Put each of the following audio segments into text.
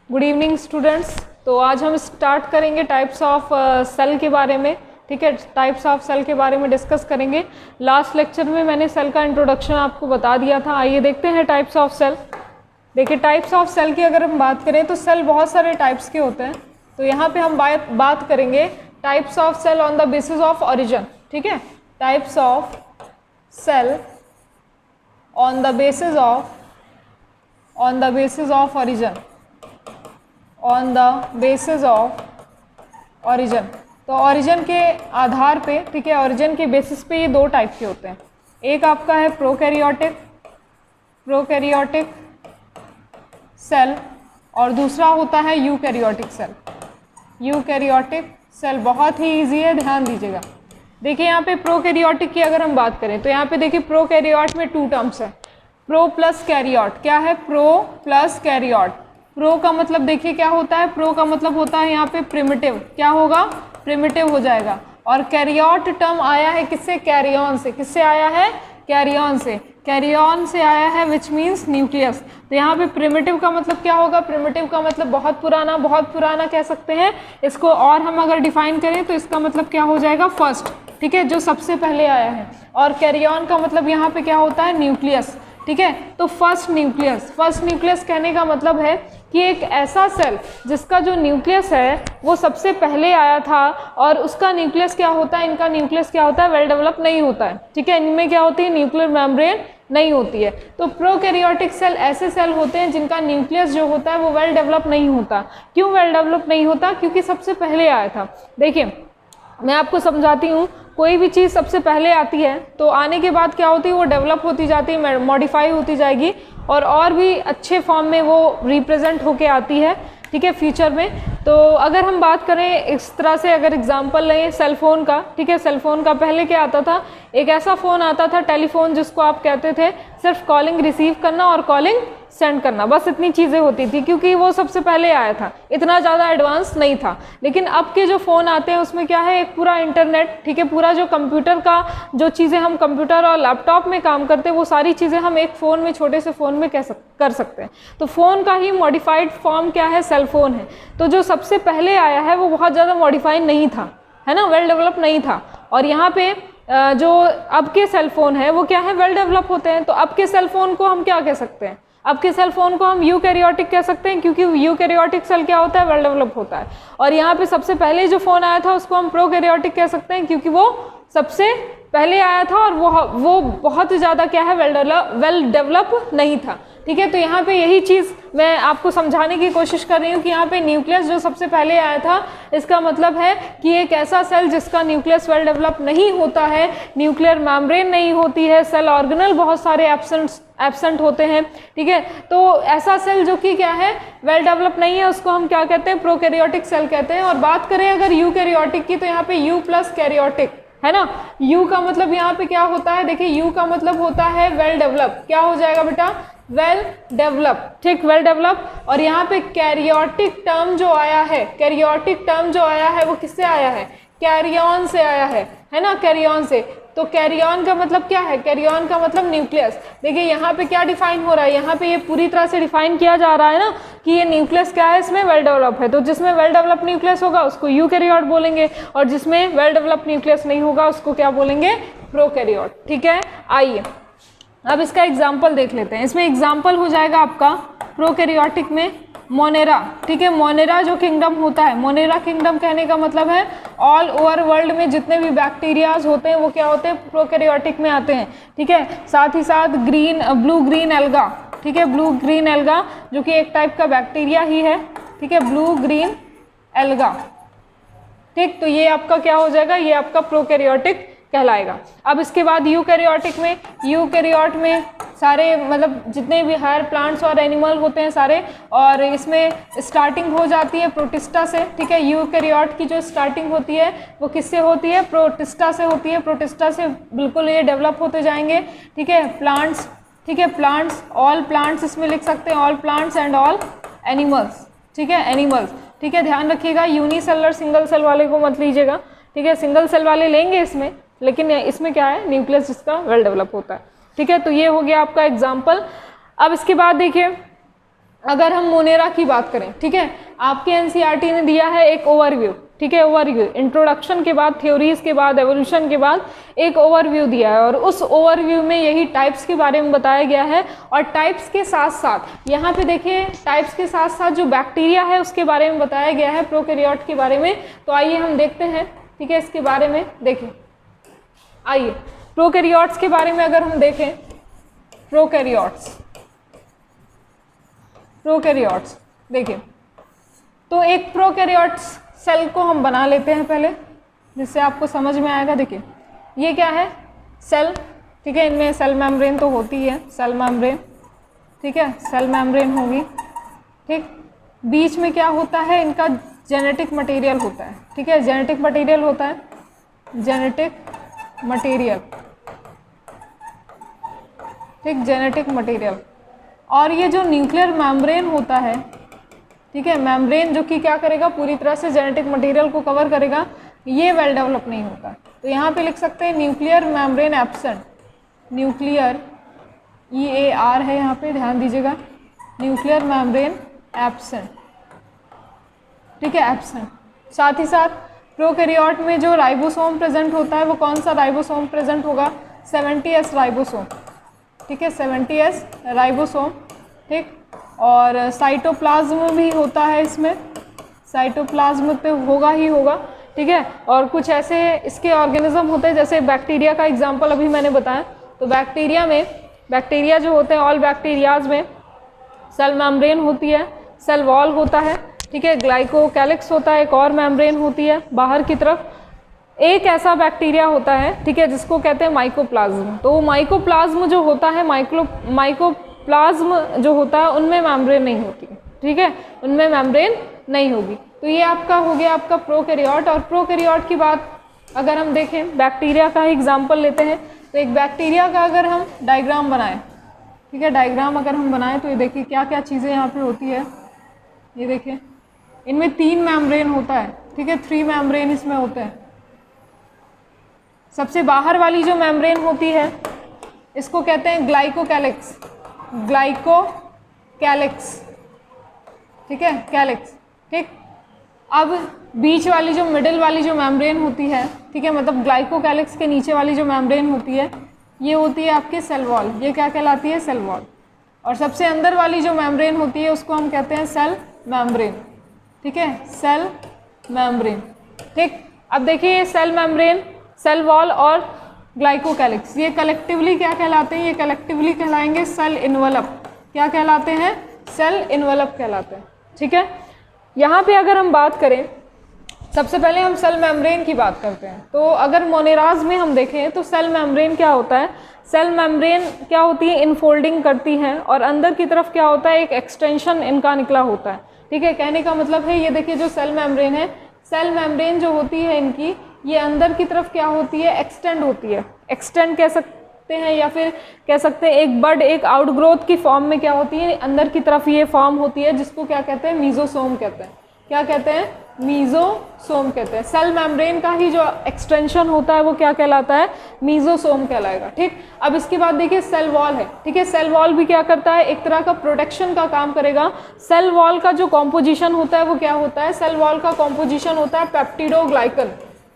Good evening students. तो आज हम स्टार्ट करेंगे टाइप्स ऑफ सेल के बारे में। ठीक है, टाइप्स ऑफ सेल के बारे में डिस्कस करेंगे। लास्ट लेक्चर में मैंने सेल का इंट्रोडक्शन आपको बता दिया था। आइए देखते हैं टाइप्स ऑफ सेल। देखिए, टाइप्स ऑफ सेल की अगर हम बात करें तो सेल बहुत सारे टाइप्स के होते हैं। तो यहाँ पे हम बात करेंगे types of cell on the basis of origin. ठीक है, types of cell on the basis of origin, on the basis of origin. तो ओरिजिन के आधार पे, ठीक है, ओरिजिन के बेसिस पे ये दो टाइप के होते हैं। एक आपका है प्रोकैरियोटिक सेल और दूसरा होता है यूकैरियोटिक सेल। यूकैरियोटिक सेल बहुत ही ईजी है, ध्यान दीजिएगा। देखिए यहाँ पे प्रोकैरियोटिक की अगर हम बात करें तो यहाँ पे देखिए प्रोकैरियोट में टू टर्म्स है, प्रो प्लस कैरियोट। क्या है? Pro plus कैरियोट। प्रो का मतलब देखिए क्या होता है, प्रो का मतलब होता है यहाँ पे प्रिमिटिव। क्या होगा? प्रिमिटिव हो जाएगा। और कैरियोट टर्म आया है किससे? कैरियन से। किससे आया है? कैरियन से। कैरियन से आया है विच मीन्स न्यूक्लियस। तो यहाँ पे प्रिमिटिव का मतलब क्या होगा? प्रिमिटिव का मतलब बहुत पुराना कह सकते हैं इसको। और हम अगर डिफाइन करें तो इसका मतलब क्या हो जाएगा? फर्स्ट। ठीक है, जो सबसे पहले आया है। और कैरियन का मतलब यहाँ पे क्या होता है? न्यूक्लियस। ठीक है, तो फर्स्ट न्यूक्लियस कहने का मतलब है कि एक ऐसा सेल जिसका जो न्यूक्लियस है वो सबसे पहले आया था और उसका न्यूक्लियस क्या होता है? इनका न्यूक्लियस क्या होता है? वेल डेवलप नहीं होता है। ठीक है, इनमें क्या होती है? न्यूक्लियर मेम्ब्रेन नहीं होती है। तो प्रोकैरियोटिक सेल ऐसे सेल होते हैं जिनका न्यूक्लियस जो होता है वो वेल डेवलप नहीं होता। क्यों वेल डेवलप नहीं होता? क्योंकि सबसे पहले आया था। देखिए मैं आपको समझाती हूँ। कोई भी चीज़ सबसे पहले आती है तो आने के बाद क्या होती है? वो डेवलप होती जाती है, मॉडिफाई होती जाएगी और भी अच्छे फॉर्म में वो रिप्रेजेंट होके आती है। ठीक है, फ्यूचर में। तो अगर हम बात करें इस तरह से, अगर एग्जांपल लें सेल फोन का। ठीक है, सेल फोन का पहले क्या आता था? एक ऐसा फ़ोन आता था टेलीफोन, जिसको आप कहते थे सिर्फ कॉलिंग रिसीव करना और कॉलिंग सेंड करना, बस इतनी चीज़ें होती थी क्योंकि वो सबसे पहले आया था, इतना ज़्यादा एडवांस नहीं था। लेकिन अब के जो फ़ोन आते हैं उसमें क्या है? एक पूरा इंटरनेट। ठीक है, पूरा जो कंप्यूटर का जो चीज़ें हम कंप्यूटर और लैपटॉप में काम करते हैं वो सारी चीज़ें हम एक फ़ोन में, छोटे से फ़ोन में कर सकते हैं। तो फ़ोन का ही मॉडिफाइड फॉर्म क्या है? सेल फोन है। तो जो सबसे पहले आया है वो बहुत ज़्यादा मॉडिफाइड नहीं था, है ना, वेल डेवलप नहीं था। और यहाँ पे जो अब के सेल फोन है वो क्या है? वेल डेवलप होते हैं। तो अब के सेल फोन को हम क्या कह सकते हैं? अब के सेल फोन को हम यूकैरियोटिक कह सकते हैं क्योंकि यूकैरियोटिक सेल क्या होता है? वेल डेवलप होता है। और यहाँ पे सबसे पहले जो फोन आया था उसको हम प्रोकैरियोटिक कह सकते हैं क्योंकि वो सबसे पहले आया था और वो बहुत ज़्यादा क्या है? वेल डेवलप नहीं था। ठीक है, तो यहाँ पे यही चीज़ मैं आपको समझाने की कोशिश कर रही हूँ कि यहाँ पे न्यूक्लियस जो सबसे पहले आया था इसका मतलब है कि एक ऐसा सेल जिसका न्यूक्लियस वेल डेवलप नहीं होता है, न्यूक्लियर मेम्ब्रेन नहीं होती है, सेल ऑर्गेनल बहुत सारे एब्सेंट होते हैं। ठीक है, तो ऐसा सेल जो कि क्या है? वेल डेवलप नहीं है, उसको हम क्या कहते हैं? प्रोकैरियोटिक सेल कहते हैं। और बात करें अगर यूकैरियोटिक की तो यहाँ पे यू प्लस कैरियोटिक है ना। यू का मतलब यहाँ पे क्या होता है? देखिए यू का मतलब होता है वेल डेवलप। क्या हो जाएगा बेटा? Well develop. ठीक, वेल डेवलप। और यहाँ पे कैरियोटिक टर्म जो आया है वो किससे आया है? कैरियन से आया है ना, कैरियन से। तो कैरियन का मतलब क्या है? कैरियन का मतलब न्यूक्लियस। देखिए यहाँ पे क्या डिफाइन हो रहा है? यहाँ पे ये पूरी तरह से डिफाइन किया जा रहा है ना कि ये न्यूक्लियस क्या है? इसमें वेल डेवलप है। तो जिसमें वेल डेवलप न्यूक्लियस होगा उसको यूकैरियोट बोलेंगे और जिसमें वेल डेवलप न्यूक्लियस नहीं होगा उसको क्या बोलेंगे? प्रोकैरियोट। ठीक है, आइए अब इसका एग्जाम्पल देख लेते हैं। इसमें एग्जाम्पल हो जाएगा आपका प्रोकैरियोटिक में मोनेरा। ठीक है, मोनेरा जो किंगडम होता है, मोनेरा किंगडम कहने का मतलब है ऑल ओवर वर्ल्ड में जितने भी बैक्टीरियाज होते हैं वो क्या होते हैं? प्रोकैरियोटिक में आते हैं। ठीक है, साथ ही साथ ब्लू ग्रीन एल्गा। ठीक है, ब्लू ग्रीन एल्गा जो कि एक टाइप का बैक्टीरिया ही है। ठीक है, ब्लू ग्रीन एल्गा। ठीक, तो ये आपका क्या हो जाएगा? ये आपका प्रोकैरियोटिक कहलाएगा। अब इसके बाद यूकैरियोट में सारे मतलब जितने भी हायर प्लांट्स और एनिमल होते हैं सारे, और इसमें स्टार्टिंग हो जाती है प्रोटिस्टा से। ठीक है, यूकैरियोट की जो स्टार्टिंग होती है वो किससे होती है? प्रोटिस्टा से होती है। प्रोटिस्टा से बिल्कुल ये डेवलप होते जाएंगे। ठीक है, प्लांट्स। ठीक है, प्लांट्स, ऑल प्लांट्स इसमें लिख सकते हैं, all plants and all animals. ठीक है, एनिमल्स। ठीक है, ध्यान रखिएगा यूनिसेलुलर सिंगल सेल वाले को मत लीजिएगा। ठीक है, सिंगल सेल वाले लेंगे इसमें, लेकिन इसमें क्या है? न्यूक्लियस जिसका वेल डेवलप होता है। ठीक है, तो ये हो गया आपका एग्जाम्पल। अब इसके बाद देखिए अगर हम मोनेरा की बात करें, ठीक है, आपके एनसीईआरटी ने दिया है एक ओवरव्यू, ठीक है, ओवरव्यू, इंट्रोडक्शन के बाद, थ्योरीज के बाद, एवोल्यूशन के बाद एक ओवरव्यू दिया है, और उस ओवरव्यू में यही टाइप्स के बारे में बताया गया है। और टाइप्स के साथ साथ यहाँ पे देखिए, टाइप्स के साथ साथ जो बैक्टीरिया है उसके बारे में बताया गया है, प्रोकैरियोट के बारे में। तो आइए हम देखते हैं, ठीक है, इसके बारे में देखिए। आइए प्रोकैरियोट्स के बारे में अगर हम देखें, प्रोकैरियोट्स देखिए, तो एक प्रोकैरियोट्स सेल को हम बना लेते हैं पहले, जिससे आपको समझ में आएगा। देखिए ये क्या है, सेल, ठीक है, इनमें सेल मेम्ब्रेन तो होती है, सेल मेम्ब्रेन, ठीक है, सेल मेम्ब्रेन होगी, ठीक। बीच में क्या होता है, इनका जेनेटिक मटेरियल होता है, ठीक है, जेनेटिक मटेरियल होता है, जेनेटिक मटेरियल, ठीक, जेनेटिक मटेरियल। और ये जो न्यूक्लियर मेम्ब्रेन होता है, ठीक है, मेम्ब्रेन जो कि क्या करेगा, पूरी तरह से जेनेटिक मटेरियल को कवर करेगा, ये वेल डेवलप नहीं होता। तो यहाँ पे लिख सकते हैं nuclear membrane absent, nuclear, EAR है यहाँ पे, ध्यान दीजिएगा, न्यूक्लियर मेम्ब्रेन एब्सेंट, ठीक है, एब्सेंट। साथ ही साथ प्रोकैरियोट में जो राइबोसोम प्रेजेंट होता है, वो कौन सा राइबोसोम प्रेजेंट होगा, 70S राइबोसोम, ठीक है, 70S राइबोसोम, ठीक। और साइटोप्लाज्म भी होता है इसमें, साइटोप्लाज्म तो होगा ही होगा, ठीक है। और कुछ ऐसे इसके ऑर्गेनिज्म होते हैं, जैसे बैक्टीरिया का एग्जांपल अभी मैंने बताया। तो बैक्टीरिया में, बैक्टीरिया जो होते हैं, ऑल बैक्टीरियाज में सेल मेम्ब्रेन होती है, सेल वॉल होता है, ठीक है, ग्लाइकोकैलिक्स होता है, एक और मेम्ब्रेन होती है बाहर की तरफ। एक ऐसा बैक्टीरिया होता है, ठीक है, जिसको कहते हैं माइकोप्लाज्म। तो माइकोप्लाज्म जो होता है, माइकोप्लाज्म जो होता है, उनमें मेम्ब्रेन नहीं होती, ठीक है, उनमें मेम्ब्रेन नहीं होगी। तो ये आपका हो गया आपका प्रोकैरियोट। और प्रोकैरियोट की बात अगर हम देखें, बैक्टीरिया का एग्जाम्पल लेते हैं। तो एक बैक्टीरिया का अगर हम डायग्राम बनाएं, ठीक है, डायग्राम अगर हम बनाएं, तो ये देखिए क्या क्या चीज़ें यहाँ पे होती है। ये देखिए, इनमें 3 मेम्ब्रेन होता है, ठीक है, 3 मेम्ब्रेन इसमें होते हैं। सबसे बाहर वाली जो मेम्ब्रेन होती है, इसको कहते हैं ग्लाइकोकैलिक्स, ग्लाइकोकैलिक्स, ठीक है, कैलिक्स, ठीक। अब बीच वाली जो मिडिल वाली जो मेम्ब्रेन होती है, ठीक है, मतलब ग्लाइकोकैलिक्स के नीचे वाली जो मेम्ब्रेन होती है, ये होती है आपकी सेल वॉल, ये क्या कहलाती है, सेल वॉल। और सबसे अंदर वाली जो मेम्ब्रेन होती है, उसको हम कहते हैं सेल मेम्ब्रेन, ठीक है, सेल मेम्ब्रेन, ठीक। अब देखिए, ये सेल मेम्ब्रेन, सेल वॉल और ग्लाइकोकैलिक्स, ये कलेक्टिवली क्या कहलाते हैं, ये कलेक्टिवली कहलाएंगे सेल इन्वेलप। क्या कहलाते हैं, सेल इन्वेलप कहलाते हैं, ठीक है। यहाँ पे अगर हम बात करें, सबसे पहले हम सेल मेम्ब्रेन की बात करते हैं। तो अगर मोनेराज में हम देखें, तो सेल मेम्ब्रेन क्या होता है, सेल मेम्ब्रेन क्या होती है, इनफोल्डिंग करती है, और अंदर की तरफ क्या होता है, एक एक्सटेंशन इनका निकला होता है, ठीक है। कहने का मतलब है, ये देखिए जो सेल मेम्ब्रेन है, सेल मेम्ब्रेन जो होती है इनकी, ये अंदर की तरफ क्या होती है, एक्सटेंड होती है, एक्सटेंड कह सकते हैं, या फिर कह सकते हैं एक बड, एक आउटग्रोथ की फॉर्म में क्या होती है, अंदर की तरफ ये फॉर्म होती है, जिसको क्या कहते हैं, मीजोसोम कहते हैं। क्या कहते हैं, मीजोसोम कहते हैं। सेल मेम्ब्रेन का ही जो एक्सटेंशन होता है, वो क्या कहलाता है, मीजोसोम कहलाएगा, ठीक। अब इसके बाद देखिए सेल वॉल है, ठीक है, सेल वॉल भी क्या करता है, एक तरह का प्रोटेक्शन का काम करेगा। सेल वॉल का जो कॉम्पोजिशन होता है, वो क्या होता है, सेल वॉल का कॉम्पोजिशन होता है पेप्टिडोग्लाइकन,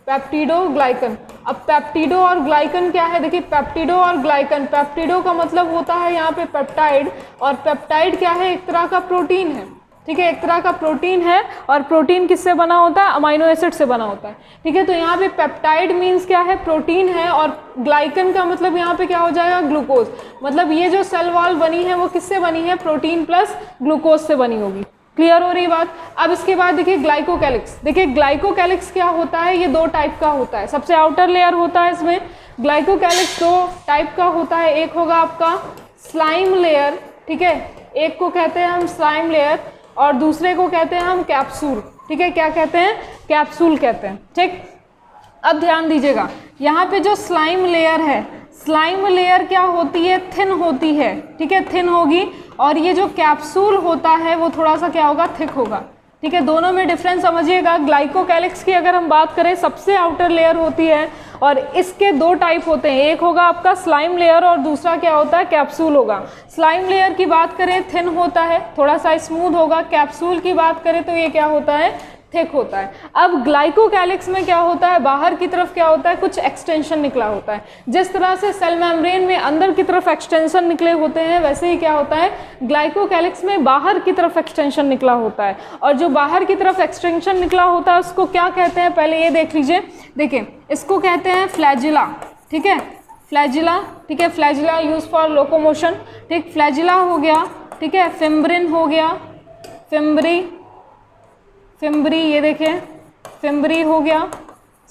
पेप्टिडोग्लाइकन। अब पेप्टिडो और ग्लाइकन क्या है, देखिए पेप्टिडो और ग्लाइकन, पेप्टिडो का मतलब होता है यहाँ पे पेप्टाइड, और पेप्टाइड क्या है, एक तरह का प्रोटीन है, ठीक है, एक तरह का प्रोटीन है। और प्रोटीन किससे बना होता है, अमाइनो एसिड से बना होता है, ठीक है। तो यहाँ पे पेप्टाइड मीन्स क्या है, प्रोटीन है, और ग्लाइकन का मतलब यहाँ पे क्या हो जाएगा, ग्लूकोज। मतलब ये जो सेल वॉल बनी है, वो किससे बनी है, प्रोटीन प्लस ग्लूकोज से बनी होगी। क्लियर हो रही बात। अब इसके बाद देखिए ग्लाइकोकैलिक्स, देखिए ग्लाइकोकैलिक्स क्या होता है, ये 2 टाइप का होता है। सबसे आउटर लेयर होता है इसमें, ग्लाइकोकैलिक्स 2 टाइप का होता है। एक होगा आपका स्लाइम लेयर, ठीक है, एक को कहते हैं हम स्लाइम लेयर, और दूसरे को कहते हैं हम कैप्सूल, ठीक है, क्या कहते हैं, कैप्सूल कहते हैं, ठीक। अब ध्यान दीजिएगा, यहाँ पे जो स्लाइम लेयर है, स्लाइम लेयर क्या होती है, थिन होती है, ठीक है, थिन होगी। और ये जो कैप्सूल होता है, वो थोड़ा सा क्या होगा, थिक होगा, ठीक है, दोनों में डिफरेंस समझिएगा। ग्लाइकोकैलिक्स की अगर हम बात करें, सबसे आउटर लेयर होती है और इसके दो टाइप होते हैं, एक होगा आपका स्लाइम लेयर और दूसरा क्या होता है, कैप्सूल होगा। स्लाइम लेयर की बात करें थिन होता है, थोड़ा सा स्मूथ होगा। कैप्सूल की बात करें तो ये क्या होता है, थिक होता है। अब ग्लाइकोकैलिक्स में क्या होता है, बाहर की तरफ क्या होता है, कुछ एक्सटेंशन निकला होता है। जिस तरह से सेल मेम्ब्रेन में अंदर की तरफ एक्सटेंशन निकले होते हैं, वैसे ही क्या होता है, ग्लाइकोकैलिक्स में बाहर की तरफ एक्सटेंशन निकला होता है। और जो बाहर की तरफ एक्सटेंशन निकला होता है उसको क्या कहते हैं, पहले ये देख लीजिए। देखिए, इसको कहते हैं फ्लैजिला। ठीक है, फ्लैजिला। ठीक है, फ्लैजिला यूज फॉर लोकोमोशन। ठीक, फ्लैजिला हो गया। ठीक है, फिम्ब्रिन हो गया, फिम्ब्री, ये देखिए फिम्ब्री हो गया।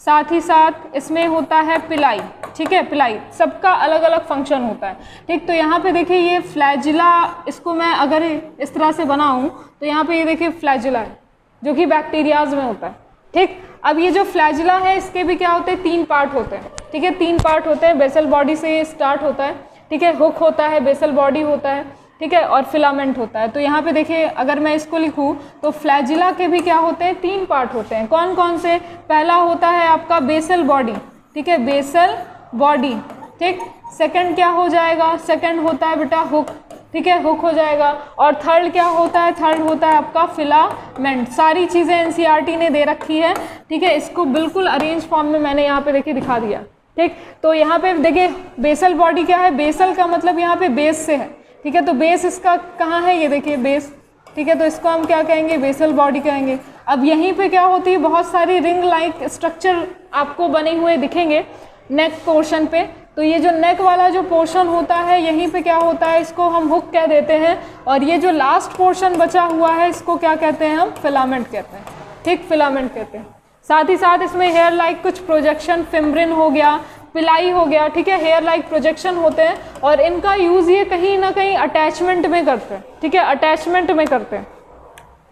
साथ ही साथ इसमें होता है पिलाई। ठीक है, पिलाई, सबका अलग अलग फंक्शन होता है। ठीक, तो यहाँ पे देखिए ये फ्लैजिला, इसको मैं अगर इस तरह से बनाऊँ तो यहाँ पे ये देखिए फ्लैजिला है जो कि बैक्टीरियाज में होता है। ठीक, अब ये जो फ्लैजिला है इसके भी क्या होते हैं, 3 पार्ट होते हैं। ठीक है, 3 पार्ट होते हैं। बेसल बॉडी से ये स्टार्ट होता है। ठीक है, हुक होता है, बेसल बॉडी होता है, ठीक है, और फिलामेंट होता है। तो यहाँ पे देखिए अगर मैं इसको लिखूँ तो फ्लैजिला के भी क्या होते हैं, 3 पार्ट होते हैं। कौन कौन से, पहला होता है आपका बेसल बॉडी। ठीक है, बेसल बॉडी। ठीक, सेकंड क्या हो जाएगा, सेकंड होता है बेटा हुक। ठीक है, हुक हो जाएगा। और थर्ड क्या होता है, थर्ड होता है आपका फिलामेंट। सारी चीज़ें एनसीईआरटी ने दे रखी है। ठीक है, इसको बिल्कुल अरेंज फॉर्म में मैंने यहाँ पे देखिए दिखा दिया। ठीक, तो यहाँ पे देखिए बेसल बॉडी क्या है, बेसल का मतलब यहाँ पे बेस से है। ठीक है, तो बेस इसका कहाँ है, ये देखिए बेस। ठीक है, तो इसको हम क्या कहेंगे, बेसल बॉडी कहेंगे। अब यहीं पे क्या होती है, बहुत सारी रिंग लाइक स्ट्रक्चर आपको बने हुए दिखेंगे नेक पोर्शन पे। तो ये जो नेक वाला जो पोर्शन होता है यहीं पे क्या होता है, इसको हम हुक कह देते हैं। और ये जो लास्ट पोर्शन बचा हुआ है इसको क्या कहते हैं, हम फिलामेंट कहते हैं। ठीक, फिलामेंट कहते हैं। साथ ही साथ इसमें हेयर लाइक कुछ प्रोजेक्शन, फिम्ब्रिन हो गया, पिलाई हो गया। ठीक है, हेयर लाइक प्रोजेक्शन होते हैं और इनका यूज़ ये कहीं ना कहीं अटैचमेंट में करते हैं। ठीक है, अटैचमेंट में करते हैं।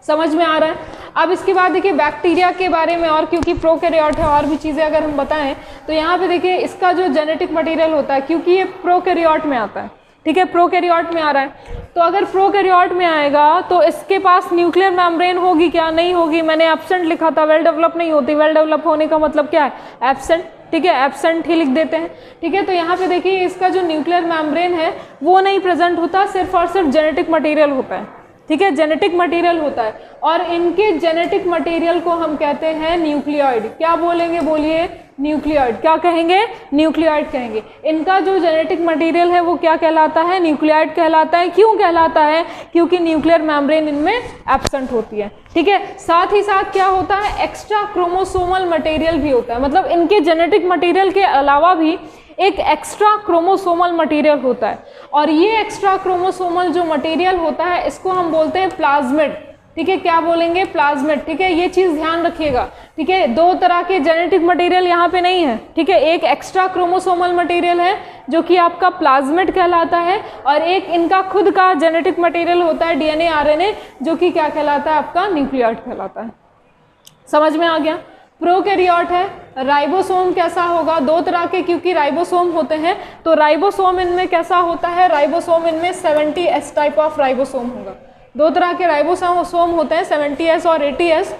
समझ में आ रहा है। अब इसके बाद देखिए बैक्टीरिया के बारे में, और क्योंकि प्रोकैरियोट है और भी चीज़ें अगर हम बताएं तो यहाँ पे देखिए इसका जो जेनेटिक मटेरियल होता है, क्योंकि ये प्रोकैरियोट में आता है। ठीक है, प्रोकैरियोट में आ रहा है। तो अगर प्रोकैरियोट में आएगा तो इसके पास न्यूक्लियर मेम्ब्रेन होगी क्या, नहीं होगी। मैंने एब्सेंट लिखा था, वेल डेवलप नहीं होती। वेल डेवलप होने का मतलब क्या है, एब्सेंट। ठीक है, एब्सेंट ही लिख देते हैं। ठीक है, तो यहाँ पे देखिए इसका जो न्यूक्लियर मेम्ब्रेन है वो नहीं प्रेजेंट होता, सिर्फ और सिर्फ जेनेटिक मटेरियल होता है। ठीक है, जेनेटिक मटेरियल होता है और इनके जेनेटिक मटेरियल को हम कहते हैं न्यूक्लियोइड। क्या बोलेंगे, बोलिए, न्यूक्लियोइड। क्या कहेंगे, न्यूक्लियोइड कहेंगे। इनका जो जेनेटिक मटेरियल है वो क्या कहलाता है, न्यूक्लियोइड कहलाता है। क्यों कहलाता है, क्योंकि न्यूक्लियर मेम्ब्रेन इनमें एब्सेंट होती है। ठीक है, साथ ही साथ क्या होता है, एक्स्ट्रा क्रोमोसोमल मटेरियल भी होता है। मतलब इनके जेनेटिक मटेरियल के अलावा भी एक एक्स्ट्रा क्रोमोसोमल मटेरियल होता है और ये एक्स्ट्रा क्रोमोसोमल जो मटेरियल होता है इसको हम बोलते हैं प्लाज्मिड। ठीक है, क्या बोलेंगे, प्लाज्मिड। ठीक है, ये चीज़ ध्यान रखिएगा। ठीक है, 2 तरह के जेनेटिक मटेरियल यहाँ पे नहीं है। ठीक है, एक एक्स्ट्रा क्रोमोसोमल मटेरियल है जो कि आपका प्लाज्मिड कहलाता है और एक इनका खुद का जेनेटिक मटेरियल होता है डीएनए आरएनए, जो कि क्या कहलाता है, आपका न्यूक्लियोइड कहलाता है। समझ में आ गया। प्रोकैरियोट है, राइबोसोम कैसा होगा, 2 तरह के क्योंकि राइबोसोम होते हैं। तो राइबोसोम इनमें कैसा होता है, राइबोसोम इनमें 70S टाइप ऑफ राइबोसोम होगा। 2 तरह के राइबोसोम होते हैं, 70S और 80S।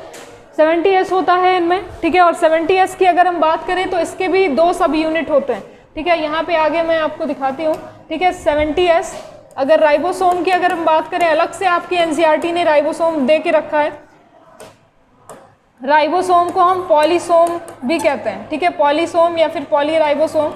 70S होता है इनमें। ठीक है, और 70S की अगर हम बात करें तो इसके भी 2 सब यूनिट होते हैं। ठीक है, यहाँ पे आगे मैं आपको दिखाती हूँ। ठीक है, 70S अगर राइबोसोम की अगर हम बात करें, अलग से आपकी एनसीईआरटी ने राइबोसोम दे के रखा है। राइबोसोम को हम पॉलीसोम भी कहते हैं। ठीक है, पॉलीसोम या फिर पॉलीराइबोसोम।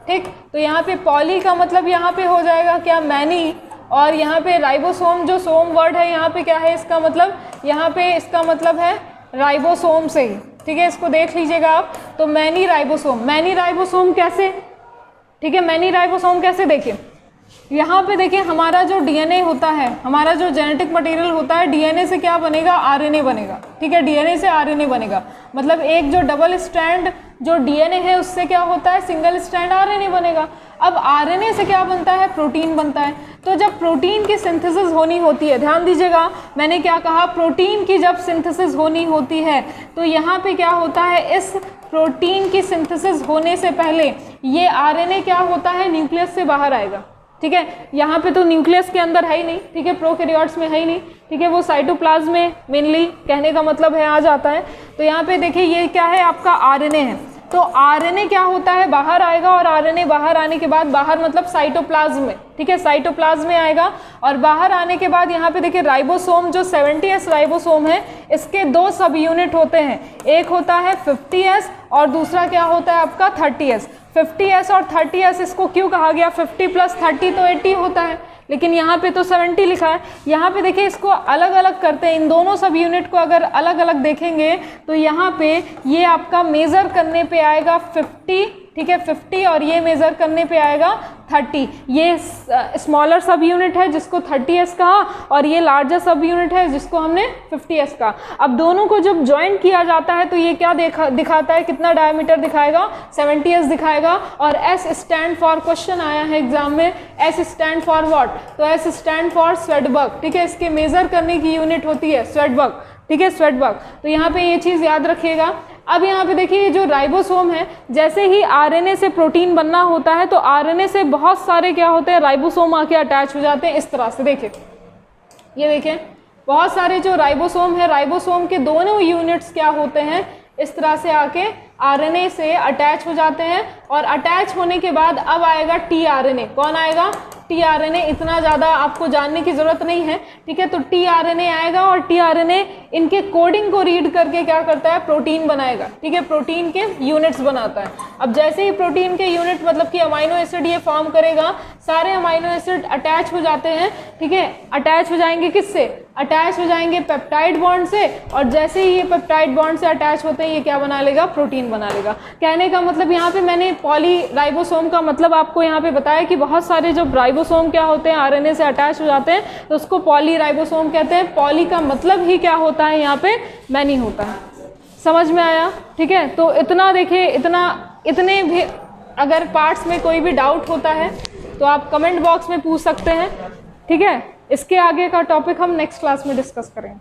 ठीक, तो यहाँ पे पॉली का मतलब यहाँ पे हो जाएगा क्या, मैनी, और यहाँ पे राइबोसोम जो सोम वर्ड है यहाँ पे क्या है, इसका मतलब यहाँ पे इसका मतलब है राइबोसोम से ही। ठीक है, इसको देख लीजिएगा आप। तो मैनी राइबोसोम, मैनी राइबोसोम कैसे, ठीक है, मैनी राइबोसोम कैसे, देखिए यहाँ पे देखिए हमारा जो डीएनए होता है, हमारा जो जेनेटिक मटेरियल होता है, डीएनए से क्या बनेगा, आरएनए बनेगा। ठीक है, डीएनए से आरएनए बनेगा। मतलब एक जो डबल स्ट्रैंड जो डीएनए है उससे क्या होता है, सिंगल स्ट्रैंड आरएनए बनेगा। अब आरएनए से क्या बनता है, प्रोटीन बनता है। तो जब प्रोटीन की सिंथेसिस होनी होती है, ध्यान दीजिएगा मैंने क्या कहा, प्रोटीन की जब सिंथेसिस होनी होती है तो यहाँ पे क्या होता है, इस प्रोटीन की सिंथेसिस होने से पहले ये आरएनए क्या होता है, न्यूक्लियस से बाहर आएगा। ठीक है। यहाँ पे तो न्यूक्लियस के अंदर है ही नहीं, ठीक है, प्रोकैरियोट्स में है ही नहीं, ठीक है, वो साइटोप्लाज्म में मेनली कहने का मतलब है आ जाता है। तो यहाँ पे देखिए ये क्या है, आपका आरएनए है। तो आरएनए क्या होता है, बाहर आएगा, और आरएनए बाहर आने के बाद, बाहर मतलब साइटोप्लाज्म में, ठीक है, साइटोप्लाज्म में आएगा, और बाहर आने के बाद यहाँ पे देखिए राइबोसोम, जो 70S राइबोसोम है, इसके 2 सब यूनिट होते हैं, एक होता है 50S और दूसरा क्या होता है आपका 30S। 50S और 30S इसको क्यों कहा गया, 50 + 30 तो 80 होता है, लेकिन यहाँ पे तो 70 लिखा है। यहाँ पे देखिए इसको अलग अलग करते हैं, इन दोनों सब यूनिट को अगर अलग अलग देखेंगे तो यहाँ पे ये आपका मेज़र करने पे आएगा 50, ठीक है, 50, और ये मेज़र करने पे आएगा 30। ये स्मॉलर सब यूनिट है जिसको 30S कहा, और ये लार्जर सब यूनिट है जिसको हमने 50S कहा। अब दोनों को जब ज्वाइन किया जाता है तो ये क्या दिखाता है, कितना डायमीटर दिखाएगा, 70S दिखाएगा। और S स्टैंड फॉर, क्वेश्चन आया है एग्जाम में, S स्टैंड फॉर व्हाट, तो S स्टैंड फॉर स्वेटबर्ग, ठीक है, इसके मेज़र करने की यूनिट होती है स्वेटबर्ग, ठीक है, स्वेटबर्ग। तो यहाँ पे ये चीज़ याद रखिएगा। अब यहाँ पे देखिए जो राइबोसोम है, जैसे ही आरएनए से प्रोटीन बनना होता है तो आरएनए से बहुत सारे क्या होते हैं, राइबोसोम आके अटैच हो जाते हैं इस तरह से। देखिए ये देखें, बहुत सारे जो राइबोसोम है, राइबोसोम के दोनों यूनिट्स क्या होते हैं, इस तरह से आके आरएनए से अटैच हो जाते हैं। और अटैच होने के बाद अब आएगा टीआरएनए। कौन आएगा, टीआरएनए। इतना ज़्यादा आपको जानने की ज़रूरत नहीं है, ठीक है। तो टीआरएनए आएगा, और टीआरएनए इनके कोडिंग को रीड करके क्या करता है, प्रोटीन बनाएगा, ठीक है, प्रोटीन के यूनिट्स बनाता है। अब जैसे ही प्रोटीन के यूनिट मतलब कि अमाइनो एसिड ये फॉर्म करेगा, सारे अमाइनो एसिड अटैच हो जाते हैं, ठीक है। अटैच हो जाएंगे किससे, अटैच हो जाएंगे पेप्टाइड बॉन्ड से, और जैसे ही ये पेप्टाइड बॉन्ड से अटैच होते हैं ये क्या बना लेगा, प्रोटीन बना लेगा। कहने का मतलब यहाँ पे मैंने पॉलीराइबोसोम का मतलब आपको यहाँ पे बताया कि बहुत सारे जो राइबोसोम क्या होते हैं आरएनए से अटैच हो जाते हैं, तो उसको पॉलीराइबोसोम कहते हैं। पॉली का मतलब ही क्या होता है, यहाँ पे मैनी होता है। समझ में आया, ठीक है। तो इतना देखिए, इतने भी अगर पार्ट्स में कोई भी डाउट होता है तो आप कमेंट बॉक्स में पूछ सकते हैं, ठीक है। इसके आगे का टॉपिक हम नेक्स्ट क्लास में डिस्कस करेंगे।